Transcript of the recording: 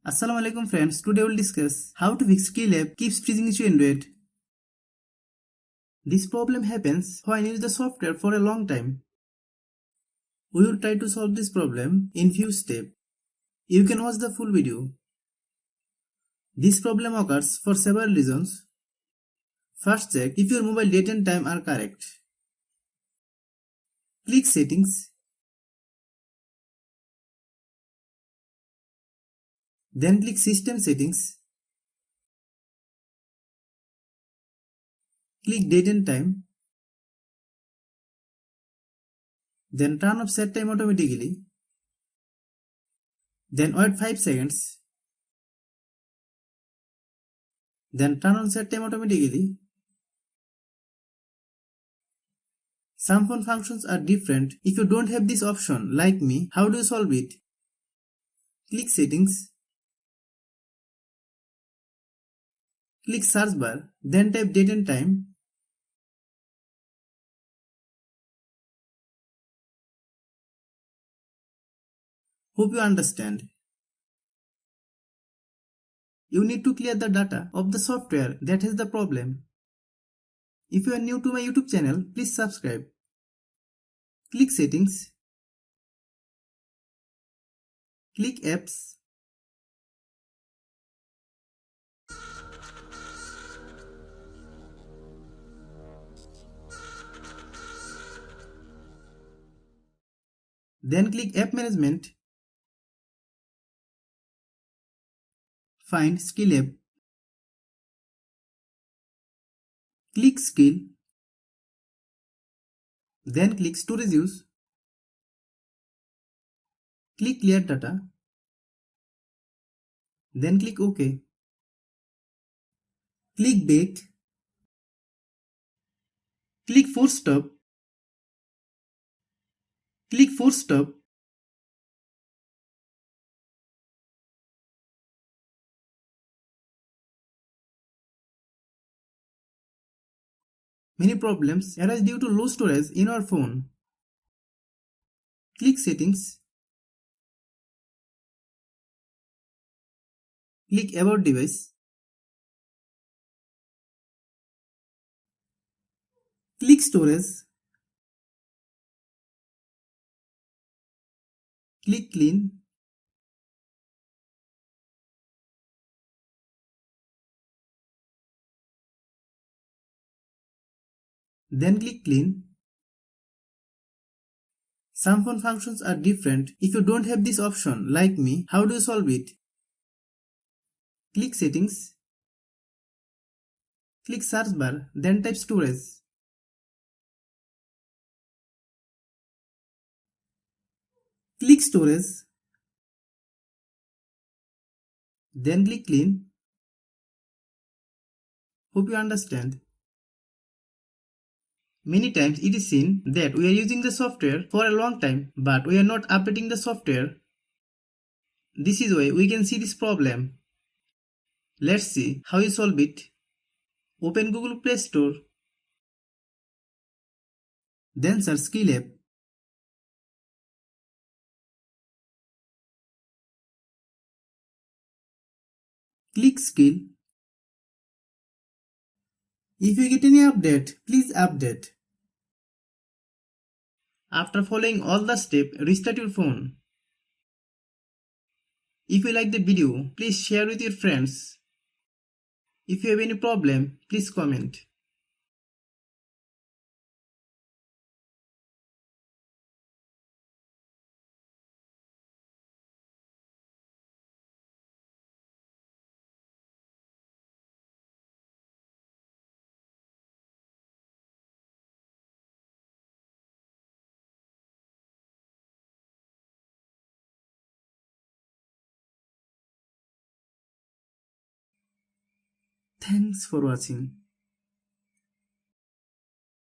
Assalamu alaikum friends, today we will discuss how to fix Skrill app keeps freezing issue Android. This problem happens when you use the software for a long time. We will try to solve this problem in few steps. You can watch the full video. This problem occurs for several reasons. First, check if your mobile date and time are correct. Click Settings. Then click System Settings. Click Date and Time. Then turn off set time automatically. Then wait 5 seconds. Then turn on set time automatically. Some phone functions are different. If you don't have this option, like me, how do you solve it? Click Settings. Click Search bar, then type date and time. Hope you understand. You need to clear the data of the software that has the problem. If you are new to my YouTube channel, please subscribe. Click Settings. Click Apps. Then click App Management. Find Skrill app. Click Skrill. Then click Storage Use. Click Clear Data. Then click OK. Click Back. Click Force Stop. Click Force Stop. Many problems arise due to low storage in our phone. Click Settings. Click About Device. Click Storage. Click Clean. Then click Clean. Some phone functions are different. If you don't have this option, like me, how do you solve it? Click Settings. Click Search bar, then type Storage. Click Storage. Then click Clean. Hope you understand. Many times it is seen that we are using the software for a long time, but we are not updating the software. This is why we can see this problem. Let's see how you solve it. Open Google Play Store. Then search Skrill app. Click Skrill. If you get any update, please update. After following all the steps, restart your phone. If you like the video, please share with your friends. If you have any problem, please comment. Thanks for watching.